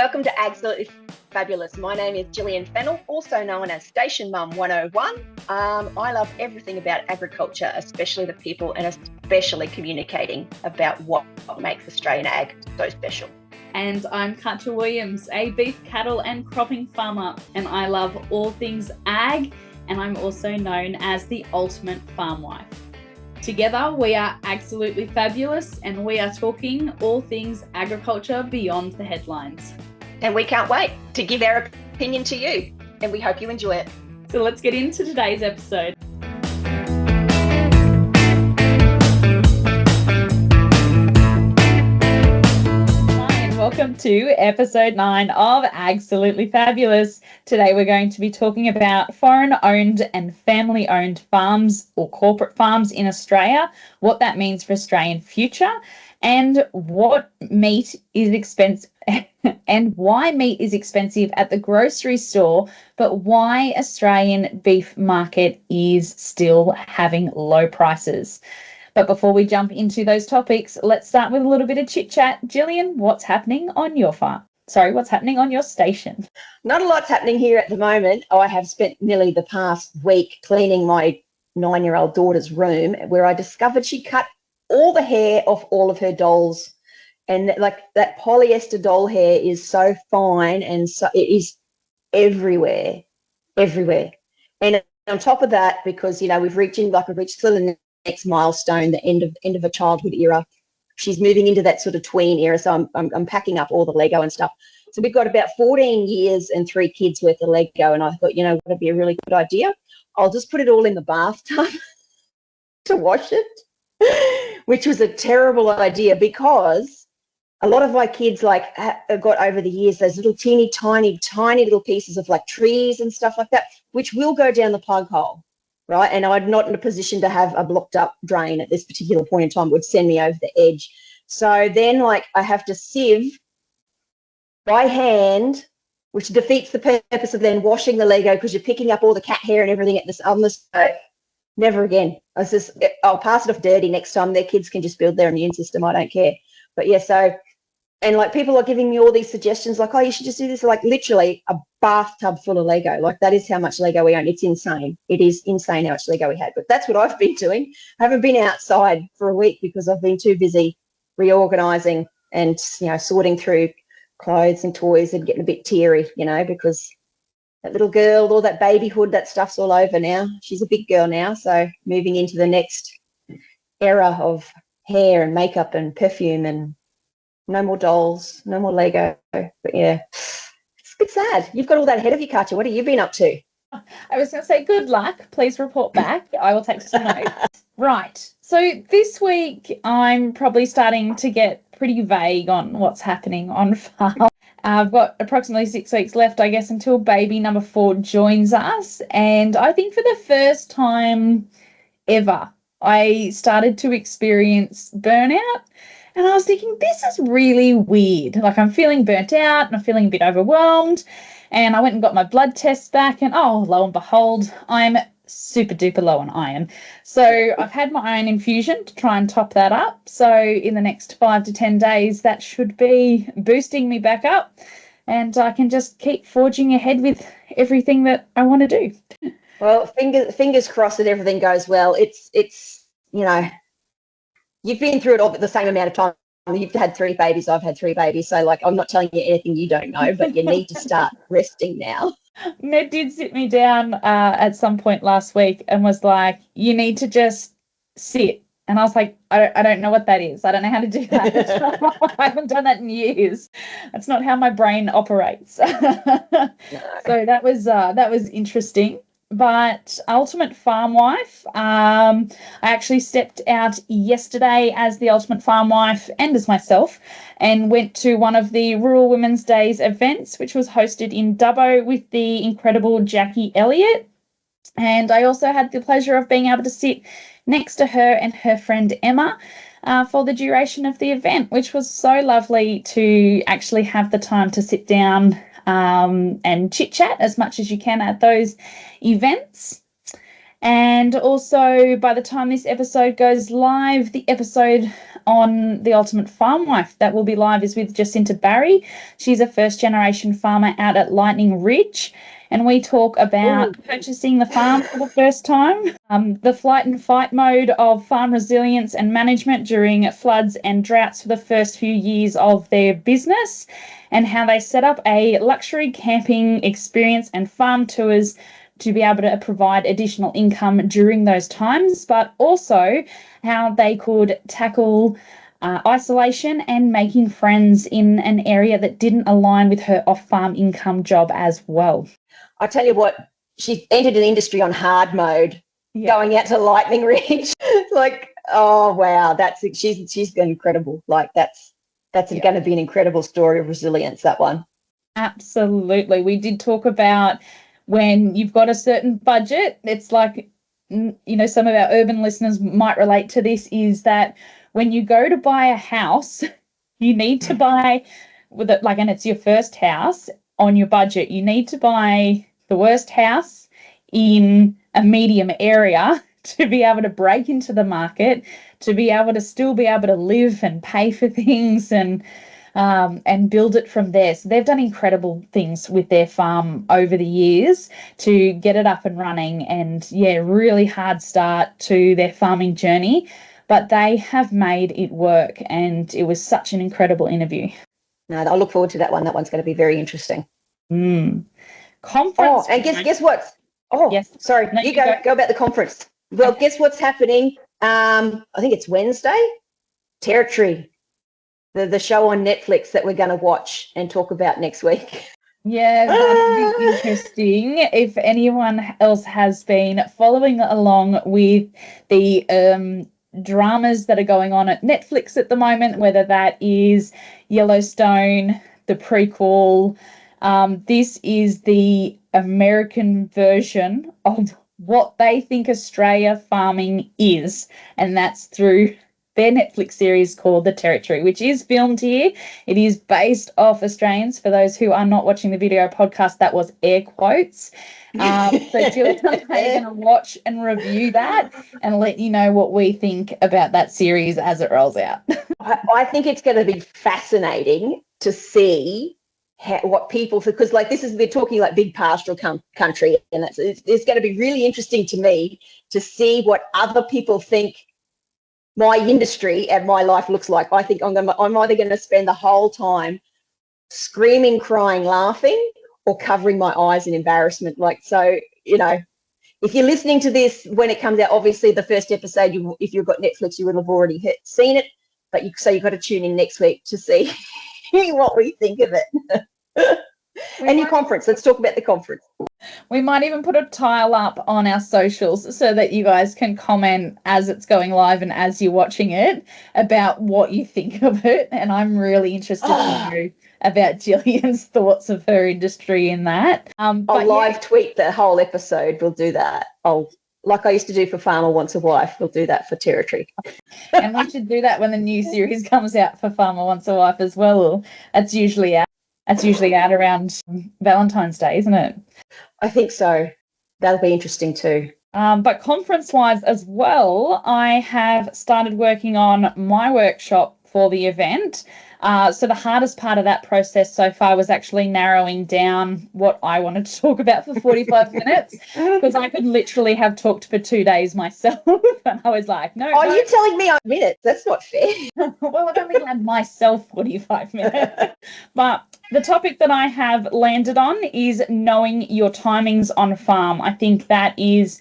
Welcome to Absolutely Fabulous. My name is Gillian Fennell, also known as Station Mum 101. I love everything about agriculture, especially the people and especially communicating about what makes Australian ag so special. And I'm Katja Williams, a beef, cattle and cropping farmer, and I love all things ag, and I'm also known as the ultimate farm wife. Together, we are absolutely fabulous, and we are talking all things agriculture beyond the headlines. And we can't wait to give our opinion to you, and we hope you enjoy it. So let's get into today's episode. Welcome to episode 9 of Absolutely Fabulous. Today we're going to be talking about foreign-owned and family-owned farms or corporate farms in Australia, what that means for Australian future, and what meat is expensive and why meat is expensive at the grocery store, but why Australian beef market is still having low prices. But before we jump into those topics, let's start with a little bit of chit-chat. Gillian, what's happening on your farm? Sorry, what's happening on your station? Not a lot's happening here at the moment. I have spent nearly the past week cleaning my 9-year-old daughter's room, where I discovered she cut all the hair off all of her dolls. And like that polyester doll hair is so fine, and so it is everywhere. And on top of that, because, you know, we've reached to the next milestone, the end of a childhood era. She's moving into that sort of tween era, so I'm packing up all the Lego and stuff. So we've got about 14 years and 3 kids worth of Lego, and I thought, you know, that'd be a really good idea. I'll just put it all in the bathtub to wash it, which was a terrible idea because a lot of my kids have got over the years those little teeny tiny little pieces of like trees and stuff like that, which will go down the plug hole. Right, and I'm not in a position to have a blocked up drain at this particular point in time. It would send me over the edge. So then, I have to sieve by hand, which defeats the purpose of then washing the Lego, because you're picking up all the cat hair and everything on the stove. Never again. I'll pass it off dirty next time. Their kids can just build their immune system. I don't care. But yeah, so. And people are giving me all these suggestions, like, oh, you should just do this. Like literally a bathtub full of Lego. Like that is how much Lego we own. It's insane. It is insane how much Lego we had. But that's what I've been doing. I haven't been outside for a week because I've been too busy reorganizing and, you know, sorting through clothes and toys and getting a bit teary, you know, because that little girl, all that babyhood, that stuff's all over now. She's a big girl now. So moving into the next era of hair and makeup and perfume and no more dolls, no more Lego. But yeah, it's a bit sad. You've got all that ahead of you, Katja. What have you been up to? I was going to say good luck. Please report back. I will take some notes. Right. So this week I'm probably starting to get pretty vague on what's happening on farm. I've got approximately 6 weeks left, I guess, until baby number 4 joins us. And I think for the first time ever, I started to experience burnout. And I was thinking, this is really weird. Like, I'm feeling burnt out and I'm feeling a bit overwhelmed. And I went and got my blood tests back, and oh, lo and behold, I'm super duper low on iron. So I've had my iron infusion to try and top that up. So in the next 5 to 10 days, that should be boosting me back up. And I can just keep forging ahead with everything that I want to do. Well, fingers crossed that everything goes well. It's you know, you've been through it all the same amount of time. You've had 3 babies. I've had 3 babies. So, I'm not telling you anything you don't know, but you need to start resting now. Ned did sit me down at some point last week and was like, you need to just sit. And I was like, I don't know what that is. I don't know how to do that. I haven't done that in years. That's not how my brain operates. No. So that was interesting. But ultimate farm wife, I actually stepped out yesterday as the ultimate farm wife and as myself, and went to one of the Rural Women's Days events, which was hosted in Dubbo with the incredible Jackie Elliott. And I also had the pleasure of being able to sit next to her and her friend Emma for the duration of the event, which was so lovely to actually have the time to sit down and chit chat as much as you can at those events. And also, by the time this episode goes live, the episode on the Ultimate Farm Wife that will be live is with Jacinta Barry. She's a first-generation farmer out at Lightning Ridge, and we talk about purchasing the farm for the first time, the flight and fight mode of farm resilience and management during floods and droughts for the first few years of their business, and how they set up a luxury camping experience and farm tours to be able to provide additional income during those times, but also how they could tackle isolation and making friends in an area that didn't align with her off-farm income job as well. I tell you what, she entered an industry on hard mode, going out to Lightning Ridge. Like, oh wow, she's incredible. Like that's going to be an incredible story of resilience, that one. Absolutely. We did talk about when you've got a certain budget, it's like, some of our urban listeners might relate to this, is that when you go to buy a house, you need to buy and it's your first house on your budget, you need to buy the worst house in a medium area to be able to break into the market, to be able to still be able to live and pay for things and build it from there. So they've done incredible things with their farm over the years to get it up and running, and really hard start to their farming journey, but they have made it work, and it was such an incredible interview. No, I look forward to that one. That one's going to be very interesting. Conference. Oh, and guess what? Oh, yes. Sorry. No, you go about the conference. Well, okay. Guess what's happening? I think it's Wednesday. Territory. The show on Netflix that we're going to watch and talk about next week. Yeah, that'll be interesting. If anyone else has been following along with the dramas that are going on at Netflix at the moment, whether that is Yellowstone, the prequel, this is the American version of what they think Australia farming is, and that's through their Netflix series called The Territory, which is filmed here. It is based off Australians. For those who are not watching the video podcast, that was air quotes. So Gillian and I are going to watch and review that and let you know what we think about that series as it rolls out. I think it's going to be fascinating to see what people, because they're talking like big pastoral country, and it's going to be really interesting to me to see what other people think my industry and my life looks like. I think I'm either going to spend the whole time screaming, crying, laughing, or covering my eyes in embarrassment. So, if you're listening to this when it comes out, obviously the first episode, if you've got Netflix, you would have already seen it. But you've got to tune in next week to see what we think of it. And your conference. Let's talk about the conference. We might even put a tile up on our socials so that you guys can comment as it's going live and as you're watching it about what you think of it. And I'm really interested to know about Gillian's thoughts of her industry in that. I'll live tweet the whole episode. We'll do that. Like I used to do for Farmer Wants a Wife, we'll do that for Territory. And we should do that when the new series comes out for Farmer Wants a Wife as well. That's usually out around Valentine's Day, isn't it? I think so. That'll be interesting too. But conference-wise as well, I have started working on my workshop for the event. So the hardest part of that process so far was actually narrowing down what I wanted to talk about for 45 minutes, because I could literally have talked for 2 days myself. And I was like, no. Oh, you're telling me 1 minute? That's not fair. Well, I've only had myself 45 minutes. But the topic that I have landed on is knowing your timings on farm. I think that is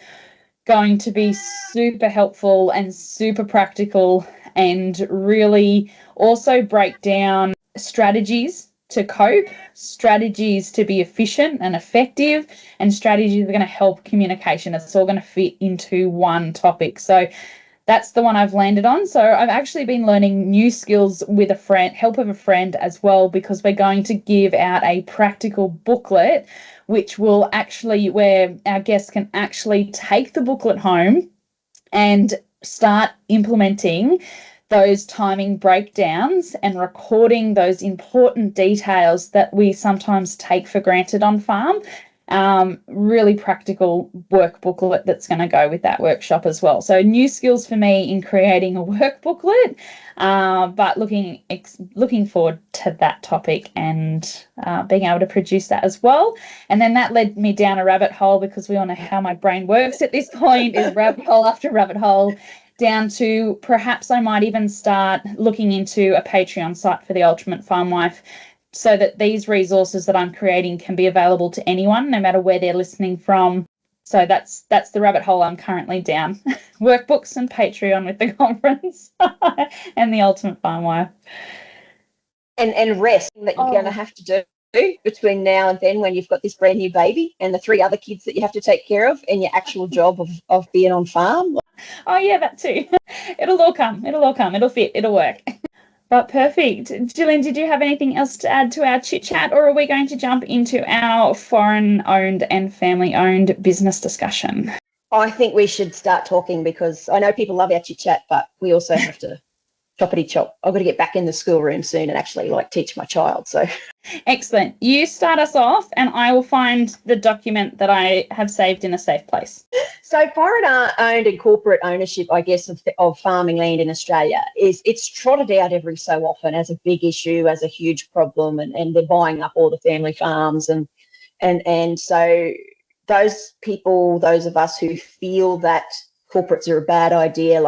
going to be super helpful and super practical, and really also break down strategies to cope, strategies to be efficient and effective, and strategies that are going to help communication. It's all going to fit into one topic. So that's the one I've landed on. So I've actually been learning new skills with help of a friend as well, because we're going to give out a practical booklet, which will actually, where our guests can actually take the booklet home and start implementing those timing breakdowns and recording those important details that we sometimes take for granted on farm. Really practical work booklet that's going to go with that workshop as well. So new skills for me in creating a work booklet, but looking forward to that topic and being able to produce that as well. And then that led me down a rabbit hole, because we all know how my brain works at this point, is rabbit hole after rabbit hole, down to perhaps I might even start looking into a Patreon site for the Ultimate Farm Wife, so that these resources that I'm creating can be available to anyone, no matter where they're listening from. So that's the rabbit hole I'm currently down. Workbooks and Patreon with the conference and the Ultimate Farm Wife. And rest that you're going to have to do between now and then, when you've got this brand new baby and the 3 other kids that you have to take care of, and your actual job of being on farm. Oh yeah, that too. It'll all come. It'll fit. It'll work. But perfect. Gillian, did you have anything else to add to our chit chat, or are we going to jump into our foreign owned and family owned business discussion? I think we should start talking, because I know people love our chit chat, but we also have to choppity chop. I've got to get back in the schoolroom soon and actually teach my child. So excellent. You start us off, and I will find the document that I have saved in a safe place. So foreign owned and corporate ownership, I guess, of farming land in Australia it's trotted out every so often as a big issue, as a huge problem, and they're buying up all the family farms, and so those people, those of us who feel that corporates are a bad idea,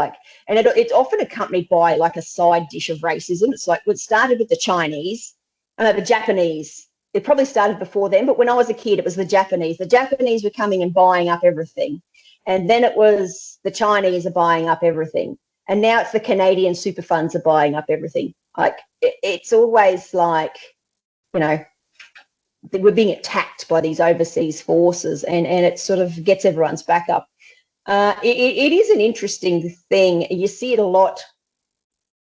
and it's often accompanied by a side dish of racism. It's it started with the Chinese, the Japanese. It probably started before then, but when I was a kid, it was the Japanese. The Japanese were coming and buying up everything. And then it was the Chinese are buying up everything. And now it's the Canadian super funds are buying up everything. It's always we're being attacked by these overseas forces, and it sort of gets everyone's back up. It is an interesting thing. You see it a lot.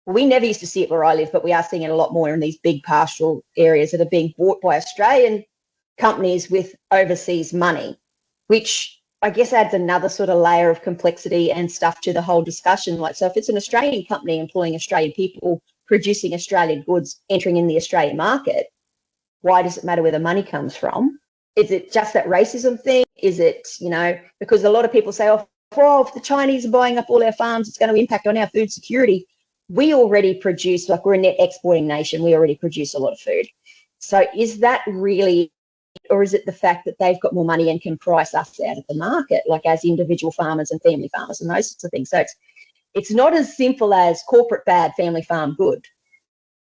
We never used to see it where I live, but we are seeing it a lot more in these big pastoral areas that are being bought by Australian companies with overseas money, which I guess adds another sort of layer of complexity and stuff to the whole discussion. So if it's an Australian company employing Australian people, producing Australian goods, entering in the Australian market, why does it matter where the money comes from? Is it just that racism thing? Is it, because a lot of people say, if the Chinese are buying up all our farms, it's going to impact on our food security. We already produce, we're a net exporting nation. We already produce a lot of food. So is that really, or is it the fact that they've got more money and can price us out of the market, as individual farmers and family farmers and those sorts of things? So it's not as simple as corporate bad, family farm good,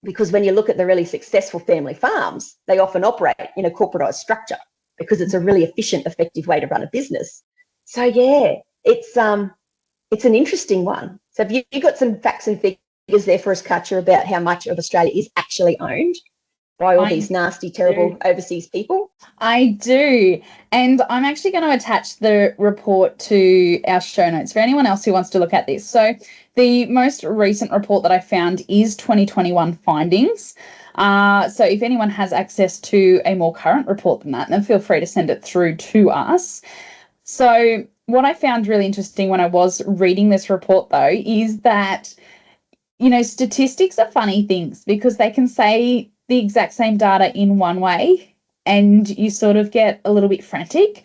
because when you look at the really successful family farms, they often operate in a corporatized structure because it's a really efficient, effective way to run a business. So yeah, it's an interesting one. So have you got some facts and figures there for us, Katja, about how much of Australia is actually owned by all these nasty, terrible overseas people? I do. And I'm actually going to attach the report to our show notes for anyone else who wants to look at this. So the most recent report that I found is 2021 findings. So if anyone has access to a more current report than that, then feel free to send it through to us. So what I found really interesting when I was reading this report, though, is that, statistics are funny things, because they can say the exact same data in one way and you sort of get a little bit frantic,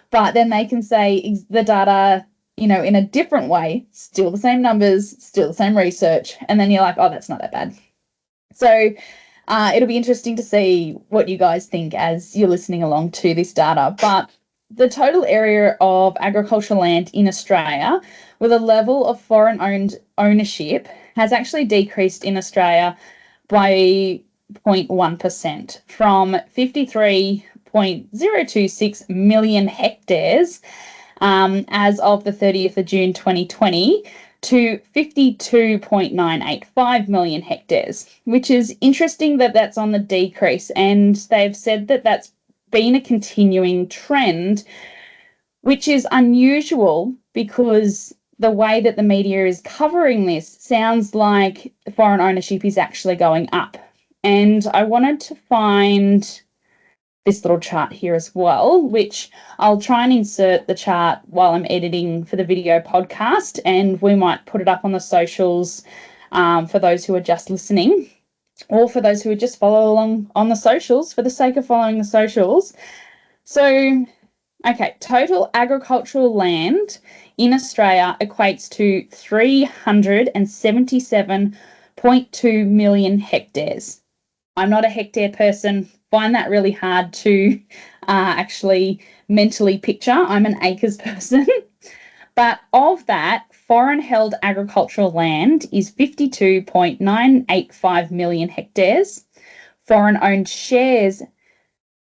but then they can say the data, in a different way, still the same numbers, still the same research, and then you're like, oh, that's not that bad. So it'll be interesting to see what you guys think as you're listening along to this data. But the total area of agricultural land in Australia with a level of foreign-owned ownership has actually decreased in Australia by 0.1% from 53.026 million hectares as of the 30th of June 2020 to 52.985 million hectares, which is interesting that that's on the decrease. And they've said that that's been a continuing trend, which is unusual because the way that the media is covering this sounds like foreign ownership is actually going up. And I wanted to find this little chart here as well, which I'll try and insert the chart while I'm editing for the video podcast, and we might put it up on the socials for those who are just listening, or for those who would just follow along on the socials for the sake of following the socials. So, okay, total agricultural land in Australia equates to 377.2 million hectares. I'm not a hectare person, find that really hard to actually mentally picture. I'm an acres person. But of that, foreign held agricultural land is 52.985 million hectares. Foreign owned shares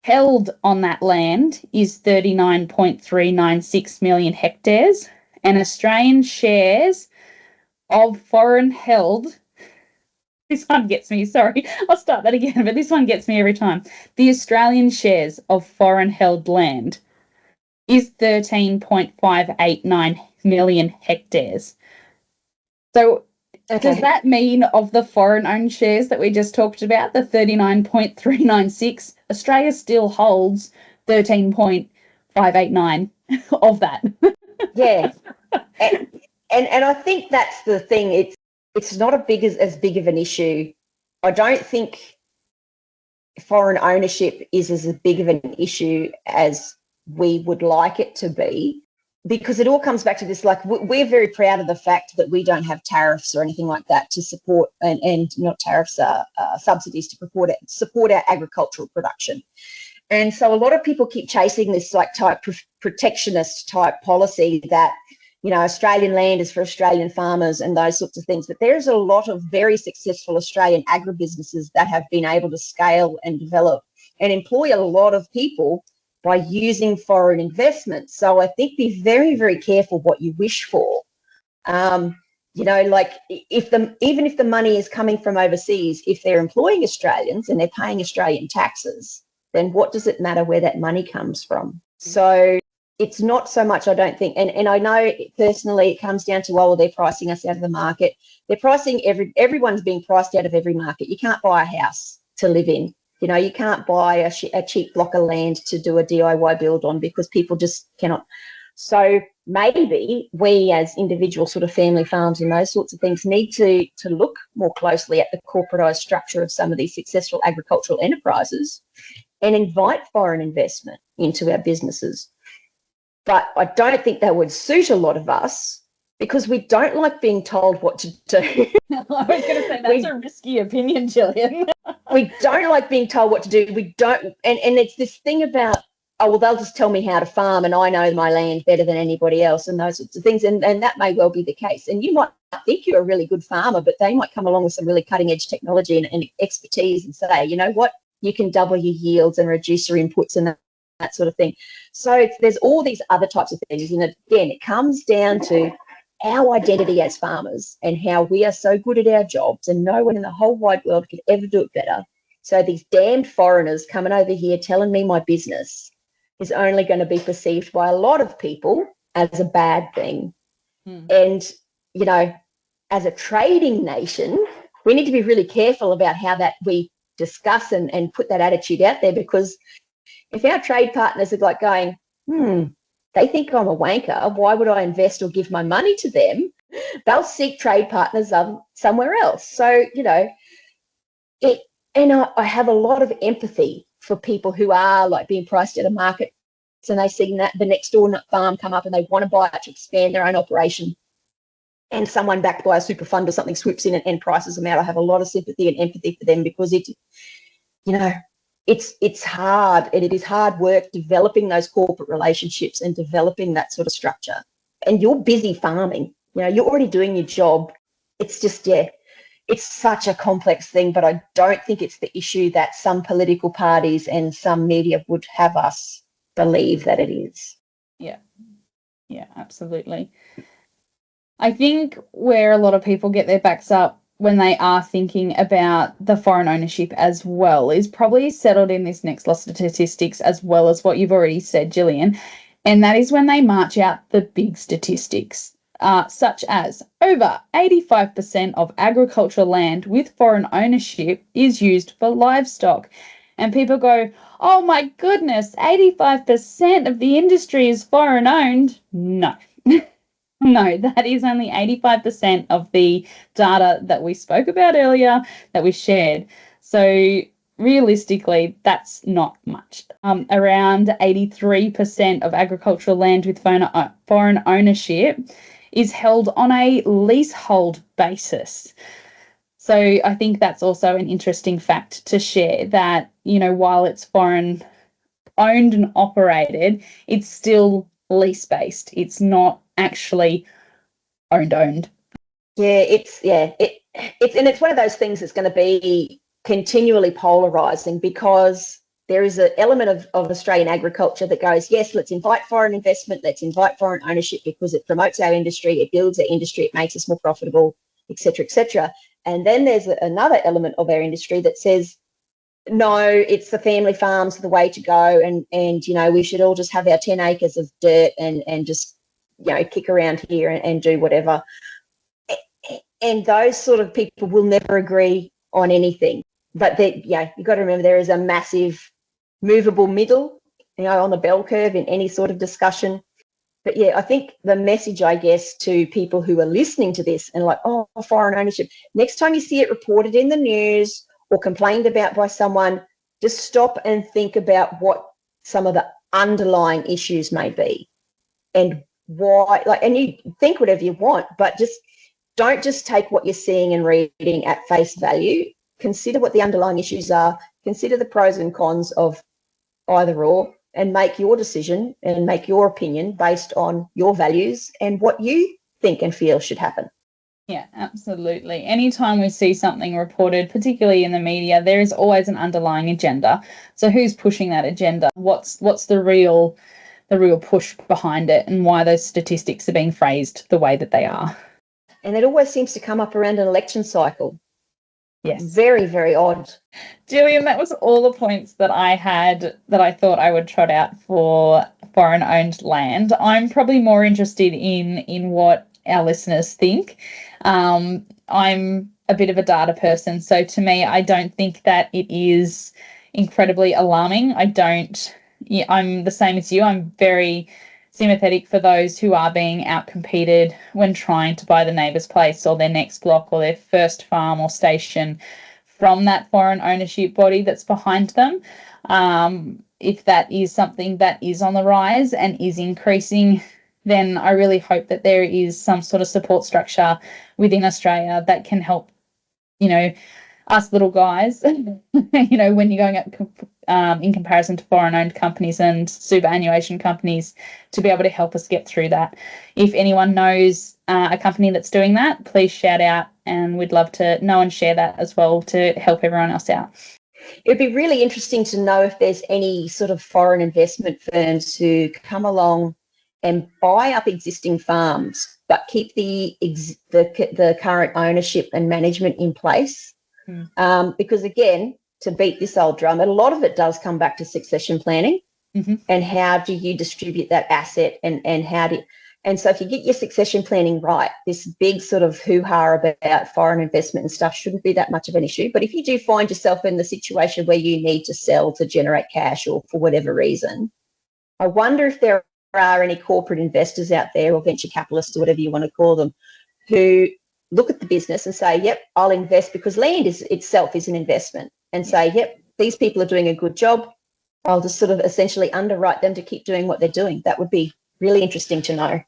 held on that land is 39.396 million hectares. And Australian shares of foreign held, this one gets me, sorry, I'll start that again, but this one gets me every time. The Australian shares of foreign held land is 13.589 million hectares. So does that mean of the foreign owned shares that we just talked about, the 39.396, Australia still holds 13.589 of that? Yeah. And I think that's the thing. It's not as big of an issue. I don't think foreign ownership is as big of an issue as we would like it to be, because it all comes back to this, like, we're very proud of the fact that we don't have tariffs or anything like that to support, and not tariffs, subsidies to support our agricultural production. And so a lot of people keep chasing this like protectionist type policy that, Australian land is for Australian farmers and those sorts of things. But there's a lot of very successful Australian agribusinesses that have been able to scale and develop and employ a lot of people by using foreign investment. So I think be very, very careful what you wish for. Like even if the money is coming from overseas, if they're employing Australians and they're paying Australian taxes, then what does it matter where that money comes from? So it's not so much, I don't think, and I know personally it comes down to, well, they're pricing us out of the market. They're pricing, everyone's being priced out of every market. You can't buy a house to live in. You can't buy a cheap block of land to do a DIY build on, because people just cannot. So maybe we as individual sort of family farms and those sorts of things need to look more closely at the corporatized structure of some of these successful agricultural enterprises and invite foreign investment into our businesses. But I don't think that would suit a lot of us, because we don't like being told what to do. I was going to say, that's a risky opinion, Gillian. We don't like being told what to do. We don't, and it's this thing about, oh, well, they'll just tell me how to farm and I know my land better than anybody else and those sorts of things. And that may well be the case. And you might think you're a really good farmer, but they might come along with some really cutting edge technology and expertise and say, you know what, you can double your yields and reduce your inputs and that sort of thing. So there's all these other types of things. And again, it comes down to our identity as farmers and how we are so good at our jobs and no one in the whole wide world could ever do it better. So these damned foreigners coming over here telling me my business is only going to be perceived by a lot of people as a bad thing. And, as a trading nation, we need to be really careful about how that we discuss and put that attitude out there, because if our trade partners are like going, they think I'm a wanker, why would I invest or give my money to them? They'll seek trade partners somewhere else. So, I have a lot of empathy for people who are like being priced at a market, and they see that the next door farm come up and they want to buy it to expand their own operation, and someone backed by a super fund or something swoops in and prices them out. I have a lot of sympathy and empathy for them, because it's hard, and it is hard work developing those corporate relationships and developing that sort of structure. And you're busy farming, you're already doing your job. It's just, it's such a complex thing, but I don't think it's the issue that some political parties and some media would have us believe that it is. Yeah, absolutely. I think where a lot of people get their backs up when they are thinking about the foreign ownership as well is probably settled in this next lot of statistics, as well as what you've already said, Gillian, and that is when they march out the big statistics, such as over 85% of agricultural land with foreign ownership is used for livestock. And people go, oh my goodness, 85% of the industry is foreign owned. No. No, that is only 85% of the data that we spoke about earlier that we shared. So realistically, that's not much. Around 83% of agricultural land with foreign ownership is held on a leasehold basis. So I think that's also an interesting fact to share, that, while it's foreign owned and operated, it's still lease based. It's not actually owned. It's and it's one of those things that's going to be continually polarizing, because there is an element of Australian agriculture that goes, yes, let's invite foreign investment, let's invite foreign ownership because it promotes our industry, it builds our industry, it makes us more profitable, etc., etc. And then there's another element of our industry that says, no, it's the family farms the way to go, and we should all just have our 10 acres of dirt and just kick around here and do whatever. And those sort of people will never agree on anything. But you've got to remember, there is a massive movable middle, on the bell curve in any sort of discussion. But I think the message, I guess, to people who are listening to this and like, oh, foreign ownership, next time you see it reported in the news or complained about by someone, just stop and think about what some of the underlying issues may be and why. And you think whatever you want, but don't just take what you're seeing and reading at face value. Consider what the underlying issues are. Consider the pros and cons of either or, and make your decision and make your opinion based on your values and what you think and feel should happen. Yeah, absolutely. Anytime we see something reported, particularly in the media, there is always an underlying agenda. So who's pushing that agenda? What's the real push behind it, and why those statistics are being phrased the way that they are? And it always seems to come up around an election cycle. Yes. Very, very odd. Gillian, that was all the points that I had that I thought I would trot out for foreign-owned land. I'm probably more interested in what our listeners think. I'm a bit of a data person, so to me, I don't think that it is incredibly alarming. I'm the same as you. I'm very sympathetic for those who are being outcompeted when trying to buy the neighbour's place or their next block or their first farm or station from that foreign ownership body that's behind them. If that is something that is on the rise and is increasing, then I really hope that there is some sort of support structure within Australia that can help, us little guys, when you're going up in comparison to foreign-owned companies and superannuation companies, to be able to help us get through that. If anyone knows a company that's doing that, please shout out, and we'd love to know and share that as well to help everyone else out. It would be really interesting to know if there's any sort of foreign investment firms who come along and buy up existing farms, but keep the current ownership and management in place. Because again, to beat this old drum, a lot of it does come back to succession planning. Mm-hmm. And how do you distribute that asset, and so if you get your succession planning right, this big sort of hoo-ha about foreign investment and stuff shouldn't be that much of an issue. But if you do find yourself in the situation where you need to sell to generate cash or for whatever reason, I wonder if there are any corporate investors out there, or venture capitalists or whatever you want to call them, who look at the business and say, yep, I'll invest, because land itself is an investment, and say, yep, these people are doing a good job. I'll just sort of essentially underwrite them to keep doing what they're doing. That would be really interesting to know.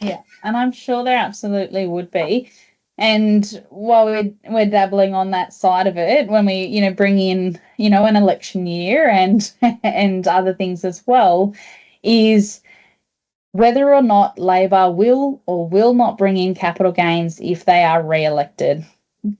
Yeah, and I'm sure there absolutely would be. And while we're dabbling on that side of it, when we, bring in, an election year and and other things as well, is whether or not Labor will or will not bring in capital gains if they are re-elected.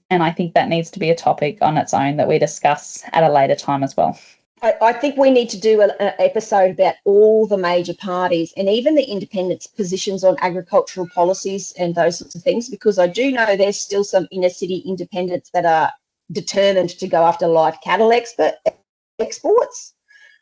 And I think that needs to be a topic on its own that we discuss at a later time as well. I think we need to do an episode about all the major parties and even the independents' positions on agricultural policies and those sorts of things, because I do know there's still some inner city independents that are determined to go after live cattle exports.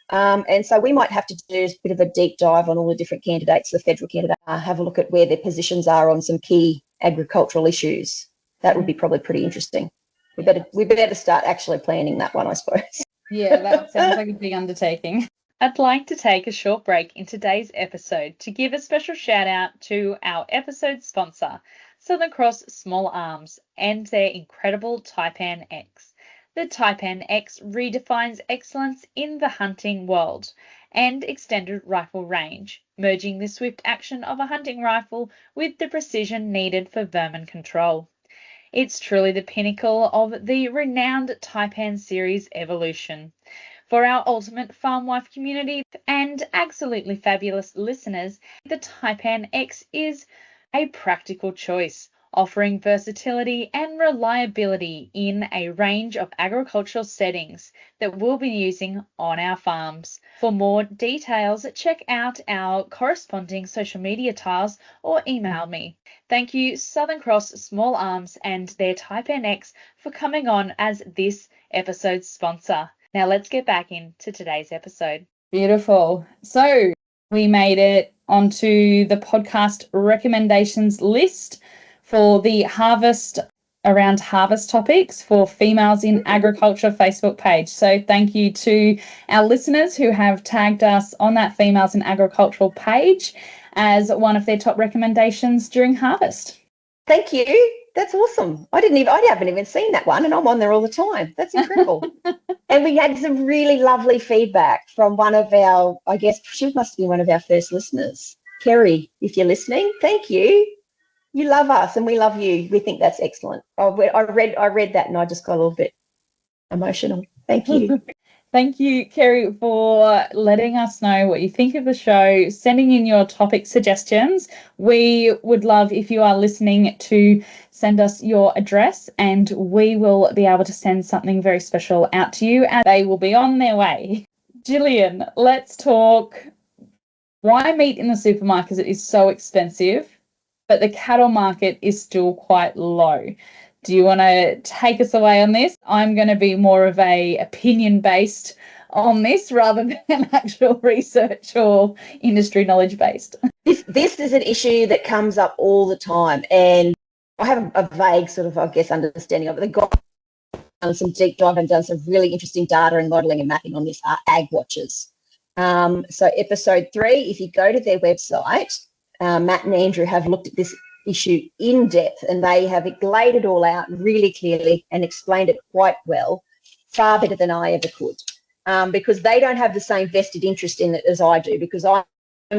And so we might have to do a bit of a deep dive on all the different candidates, the federal candidates, have a look at where their positions are on some key agricultural issues. That would be probably pretty interesting. We better start actually planning that one, I suppose. Yeah, that sounds like a big undertaking. I'd like to take a short break in today's episode to give a special shout out to our episode sponsor, Southern Cross Small Arms, and their incredible Taipan X. The Taipan X redefines excellence in the hunting world and extended rifle range, merging the swift action of a hunting rifle with the precision needed for vermin control. It's truly the pinnacle of the renowned Taipan series evolution. For our ultimate farm wife community and absolutely fabulous listeners, the Taipan X is a practical choice, offering versatility and reliability in a range of agricultural settings that we'll be using on our farms. For more details, check out our corresponding social media tiles or email me. Thank you, Southern Cross Small Arms and their Taipan X for coming on as this episode's sponsor. Now let's get back into today's episode. Beautiful. So we made it onto the podcast recommendations list for the harvest topics for females in agriculture Facebook page. So thank you to our listeners who have tagged us on that females in agricultural page as one of their top recommendations during harvest. Thank you. That's awesome. I haven't even seen that one, and I'm on there all the time. That's incredible. And we had some really lovely feedback from one of our, I guess she must be one of our first listeners. Kerry, if you're listening, thank you. You love us and we love you. We think that's excellent. I read that and I just got a little bit emotional. Thank you. Thank you, Kerry, for letting us know what you think of the show, sending in your topic suggestions. We would love, if you are listening, to send us your address and we will be able to send something very special out to you and they will be on their way. Gillian, let's talk why meat in the supermarkets is so expensive, but the cattle market is still quite low. Do you want to take us away on this? I'm going to be more of a opinion-based on this rather than actual research or industry knowledge-based. This is an issue that comes up all the time, and I have a vague sort of, I guess, understanding of it. They've got done some deep dive and done some really interesting data and modelling and mapping on this, Ag Watchers. So episode 3, if you go to their website, Matt and Andrew have looked at this issue in depth and they have laid it all out really clearly and explained it quite well, far better than I ever could, because they don't have the same vested interest in it as I do, because I'm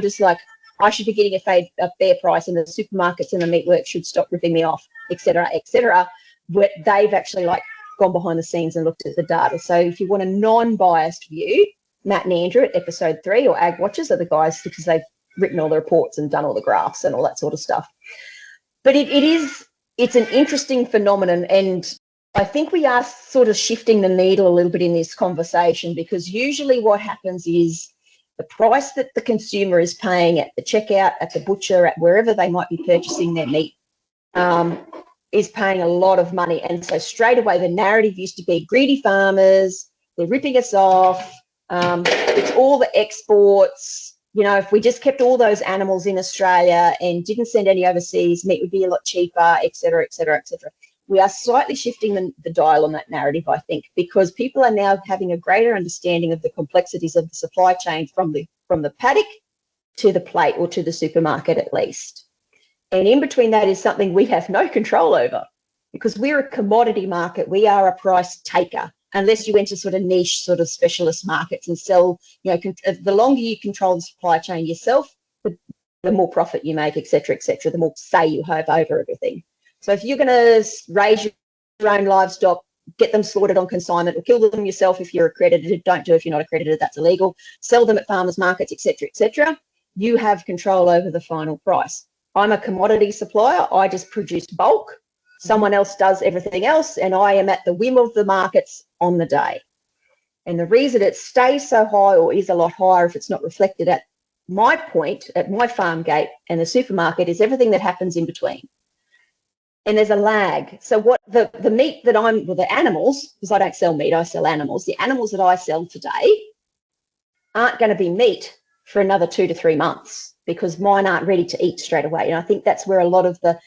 just like, I should be getting a fair price and the supermarkets and the meat works should stop ripping me off, etc., etc. But they've actually gone behind the scenes and looked at the data. So if you want a non-biased view, Matt and Andrew at episode 3 or Ag Watchers are the guys, because they've written all the reports and done all the graphs and all that sort of stuff. But it's an interesting phenomenon, and I think we are sort of shifting the needle a little bit in this conversation, because usually what happens is the price that the consumer is paying at the checkout, at the butcher, at wherever they might be purchasing their meat, is paying a lot of money. And so straight away the narrative used to be greedy farmers, they're ripping us off, it's all the exports. You know, if we just kept all those animals in Australia and didn't send any overseas, meat would be a lot cheaper, et cetera, et cetera, et cetera. We are slightly shifting the dial on that narrative, I think, because people are now having a greater understanding of the complexities of the supply chain from the paddock to the plate, or to the supermarket at least. And in between that is something we have no control over, because we're a commodity market. We are a price taker. Unless you enter sort of niche sort of specialist markets and sell, you know, the longer you control the supply chain yourself, the more profit you make, et cetera, the more say you have over everything. So if you're going to raise your own livestock, get them slaughtered on consignment, or kill them yourself if you're accredited, don't do it if you're not accredited, that's illegal, sell them at farmers markets, et cetera, you have control over the final price. I'm a commodity supplier. I just produce bulk. Someone else does everything else, and I am at the whim of the markets on the day. And the reason it stays so high, or is a lot higher if it's not reflected at my point, at my farm gate and the supermarket, is everything that happens in between. And there's a lag. So what the meat that the animals, because I don't sell meat, I sell animals, the animals that I sell today aren't going to be meat for another 2 to 3 months, because mine aren't ready to eat straight away. And I think that's where a lot of the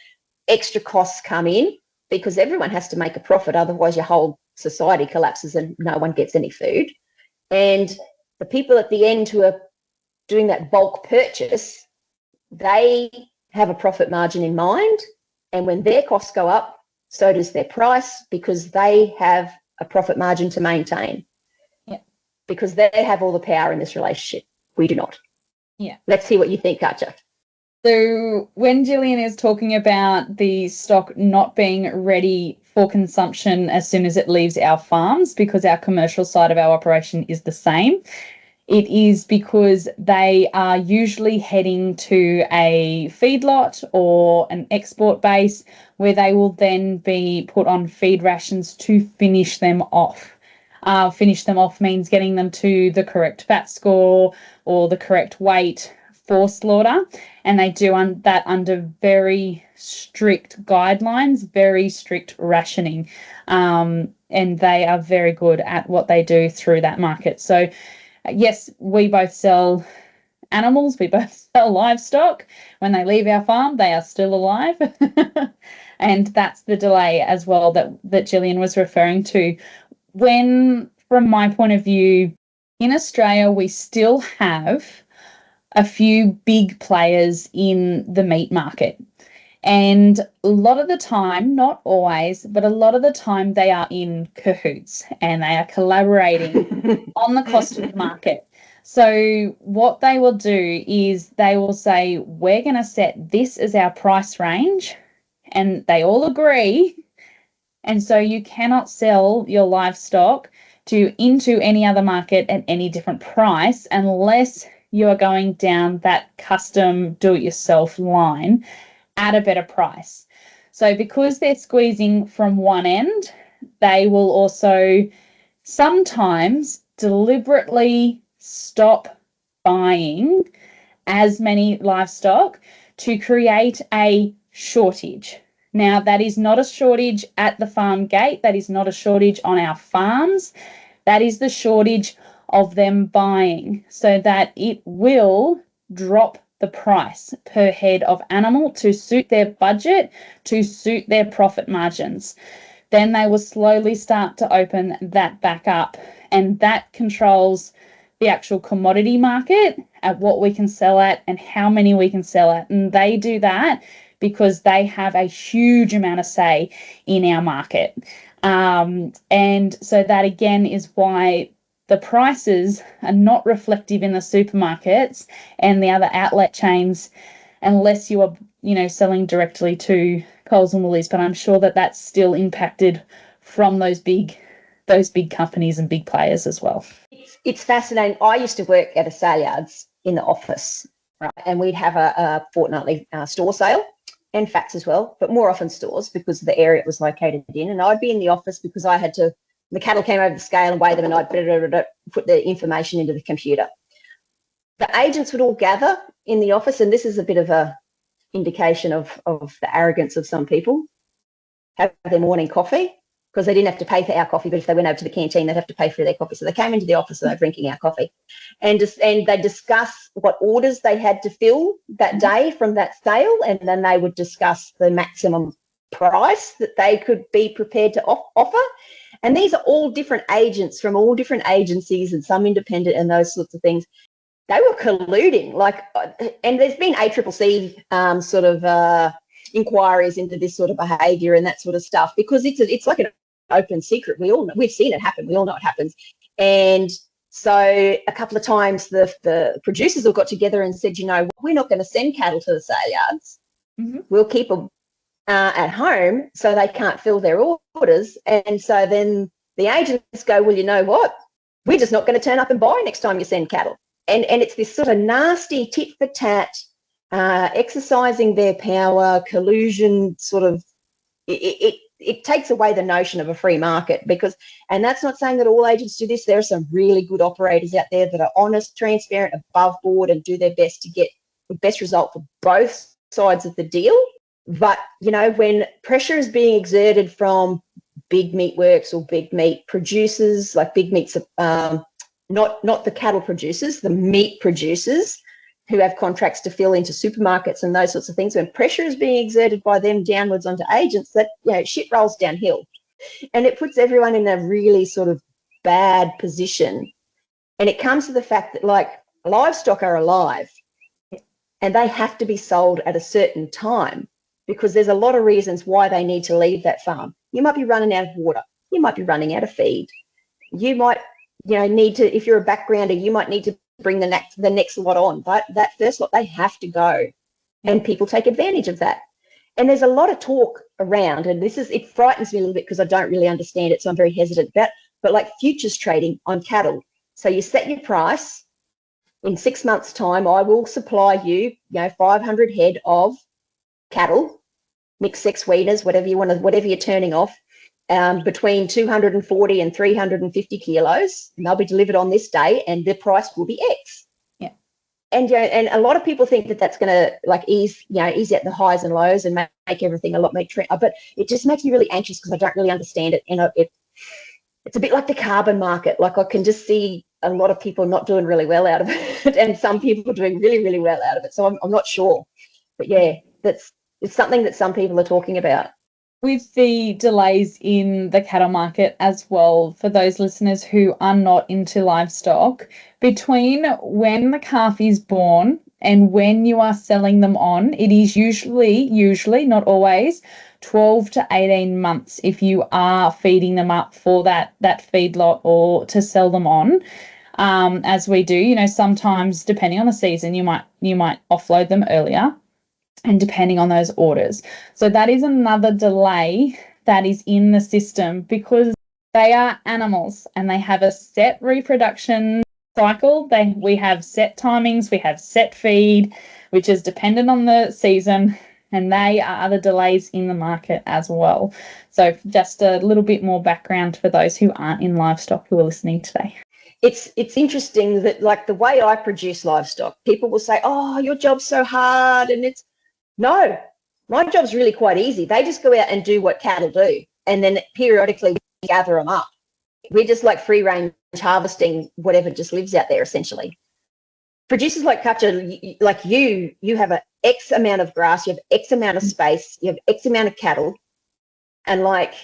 extra costs come in, because everyone has to make a profit, otherwise your whole society collapses and no one gets any food. And the people at the end who are doing that bulk purchase, they have a profit margin in mind, and when their costs go up, so does their price, because they have a profit margin to maintain. Yeah. Because they have all the power in this relationship. We do not. Yeah. Let's see what you think, Katja. So when Gillian is talking about the stock not being ready for consumption as soon as it leaves our farms, because our commercial side of our operation is the same, it is because they are usually heading to a feedlot or an export base where they will then be put on feed rations to finish them off. Finish them off means getting them to the correct fat score or the correct weight for slaughter, and they do that under very strict guidelines, very strict rationing, and they are very good at what they do through that market. So yes, we both sell animals, we both sell livestock. When they leave our farm, they are still alive. And that's the delay as well that Gillian was referring to. When, from my point of view, in Australia, we still have a few big players in the meat market. And a lot of the time, not always, but a lot of the time they are in cahoots and they are collaborating on the cost of the market. So what they will do is they will say, we're going to set this as our price range, and they all agree. And so you cannot sell your livestock into any other market at any different price unless you are going down that custom do-it-yourself line at a better price. So because they're squeezing from one end, they will also sometimes deliberately stop buying as many livestock to create a shortage. Now, that is not a shortage at the farm gate. That is not a shortage on our farms. That is the shortage of them buying, so that it will drop the price per head of animal to suit their budget, to suit their profit margins. Then they will slowly start to open that back up, and that controls the actual commodity market at what we can sell at and how many we can sell at. And they do that because they have a huge amount of say in our market. And so that again is why the prices are not reflective in the supermarkets and the other outlet chains unless you are, selling directly to Coles and Woolies. But I'm sure that that's still impacted from those big companies and big players as well. It's fascinating. I used to work at a sale yards in the office, right? And we'd have a fortnightly store sale and fats as well, but more often stores because of the area it was located in. And I'd be in the office because I had to, the cattle came over the scale and weigh them, and I'd put the information into the computer. The agents would all gather in the office, and this is a bit of a indication of the arrogance of some people, have their morning coffee, because they didn't have to pay for our coffee, but if they went over to the canteen, they'd have to pay for their coffee. So they came into the office and they were drinking our coffee, and they discuss what orders they had to fill that day from that sale, and then they would discuss the maximum price that they could be prepared to offer. And these are all different agents from all different agencies, and some independent and those sorts of things. They were colluding, and there's been ACCC inquiries into this sort of behaviour and that sort of stuff, because it's like an open secret. We all know, we've seen it happen. We all know it happens. And so a couple of times the producers all got together and said, we're not going to send cattle to the sale yards. Mm-hmm. We'll keep them at home so they can't fill their orders. And so then the agents go, well, you know what? We're just not going to turn up and buy next time you send cattle. And it's this sort of nasty tit for tat, exercising their power, collusion, sort of, it takes away the notion of a free market, and that's not saying that all agents do this. There are some really good operators out there that are honest, transparent, above board, and do their best to get the best result for both sides of the deal. But, when pressure is being exerted from big meat works or big meat producers, like big meats, not the cattle producers, the meat producers who have contracts to fill into supermarkets and those sorts of things, when pressure is being exerted by them downwards onto agents, that shit rolls downhill, and it puts everyone in a really sort of bad position. And it comes to the fact that livestock are alive and they have to be sold at a certain time, because there's a lot of reasons why they need to leave that farm. You might be running out of water. you might be running out of feed. You might, need to, if you're a backgrounder, you might need to bring the next lot on. But that first lot, they have to go. And people take advantage of that. And there's a lot of talk around, and it frightens me a little bit because I don't really understand it, so I'm very hesitant about, but like futures trading on cattle. So you set your price. In 6 months' time, I will supply you, 500 head of cattle, mixed sex weaners, whatever you're turning off, between 240 and 350 kilos, and they'll be delivered on this day, and the price will be X. Yeah. And a lot of people think that that's going to like ease out the highs and lows and make everything a lot more trend. But it just makes me really anxious because I don't really understand it, and it's a bit like the carbon market. Like I can just see a lot of people not doing really well out of it, and some people doing really, really well out of it. So I'm not sure, but yeah, it's something that some people are talking about. With the delays in the cattle market as well, for those listeners who are not into livestock, between when the calf is born and when you are selling them on, it is usually, not always, 12 to 18 months if you are feeding them up for that feedlot or to sell them on. As we do, sometimes depending on the season, you might offload them earlier, and depending on those orders. So that is another delay that is in the system because they are animals and they have a set reproduction cycle. We have set timings, we have set feed, which is dependent on the season, and they are other delays in the market as well. So just a little bit more background for those who aren't in livestock who are listening today. It's interesting that, like, the way I produce livestock, people will say, oh, your job's so hard, and no, my job's really quite easy. They just go out and do what cattle do, and then periodically we gather them up. We're just like free range harvesting whatever just lives out there, essentially. Producers like Katja, like you have an X amount of grass, you have X amount of space, you have X amount of cattle, and like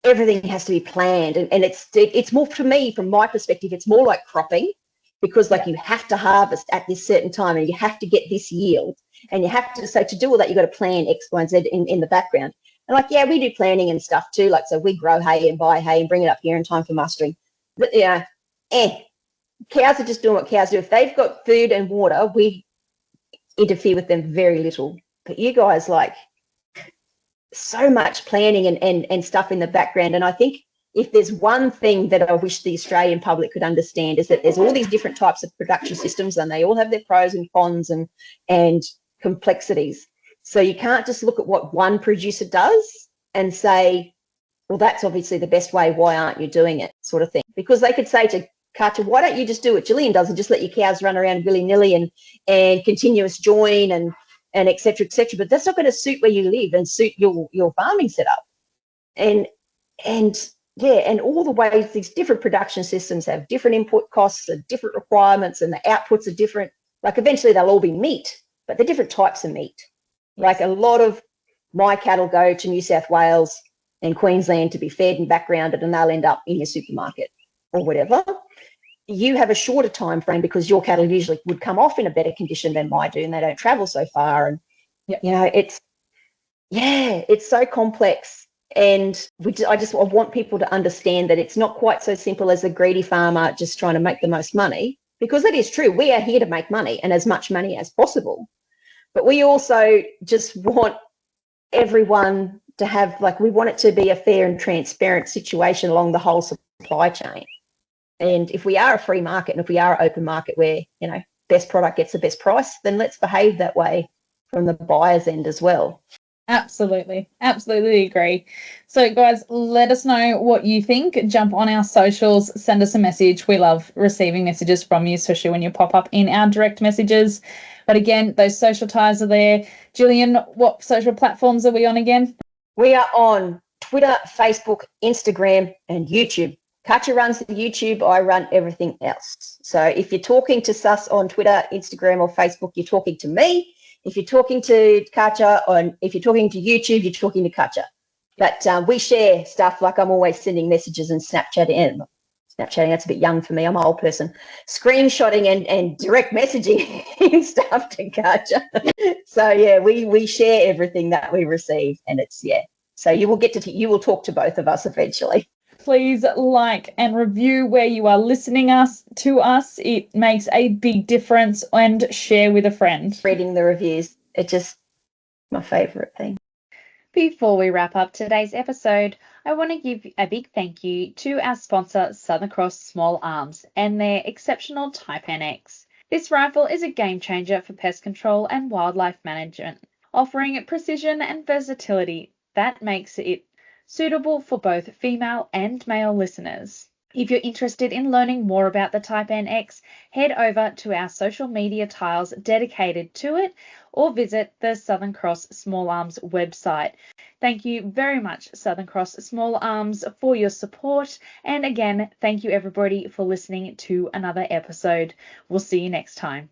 everything has to be planned. And it's more, for me, from my perspective, it's more like cropping, because like you have to harvest at this certain time and you have to get this yield. And you have to, so to do all that, you've got to plan X, Y, and Z in the background. And like, yeah, we do planning and stuff too. Like, so we grow hay and buy hay and bring it up here in time for mustering. But cows are just doing what cows do. If they've got food and water, we interfere with them very little. But you guys, like, so much planning and stuff in the background. And I think if there's one thing that I wish the Australian public could understand, is that there's all these different types of production systems, and they all have their pros and cons and complexities. So you can't just look at what one producer does and say, well, that's obviously the best way, why aren't you doing it, sort of thing. Because they could say to Katja, why don't you just do what Gillian does and just let your cows run around willy-nilly and continuous join and et cetera, but that's not going to suit where you live and suit your farming setup. And all the ways these different production systems have different input costs and different requirements, and the outputs are different. Like, eventually they'll all be meat, but they're different types of meat. Like, a lot of my cattle go to New South Wales and Queensland to be fed and backgrounded, and they'll end up in your supermarket or whatever. You have a shorter time frame because your cattle usually would come off in a better condition than mine do, and they don't travel so far. And it's so complex. And I want people to understand that it's not quite so simple as a greedy farmer just trying to make the most money, because that is true. We are here to make money, and as much money as possible. But we also just want everyone to have, like, we want it to be a fair and transparent situation along the whole supply chain. And if we are a free market, and if we are an open market where, best product gets the best price, then let's behave that way from the buyer's end as well. Absolutely agree. So guys, let us know what you think. Jump on our socials, send us a message. We love receiving messages from you, especially when you pop up in our direct messages. But again, those social ties are there. Gillian, what social platforms are we on again? We are on Twitter, Facebook, Instagram, and YouTube. Katja runs the YouTube, I run everything else. So if you're talking to us on Twitter, Instagram, or Facebook, you're talking to me. If you're talking to Katja, or if you're talking to YouTube, you're talking to Katja. But we share stuff. Like, I'm always sending messages and Snapchatting, that's a bit young for me, I'm an old person, screenshotting and direct messaging stuff to Katja. So yeah, we share everything that we receive, and it's So you will talk to both of us eventually. Please like and review where you are listening to us. It makes a big difference, and share with a friend. Reading the reviews, it's just my favourite thing. Before we wrap up today's episode, I want to give a big thank you to our sponsor, Southern Cross Small Arms, and their exceptional Type NX. This rifle is a game changer for pest control and wildlife management, offering precision and versatility that makes it suitable for both female and male listeners. If you're interested in learning more about the Type NX, head over to our social media tiles dedicated to it, or visit the Southern Cross Small Arms website. Thank you very much, Southern Cross Small Arms, for your support. And again, thank you everybody for listening to another episode. We'll see you next time.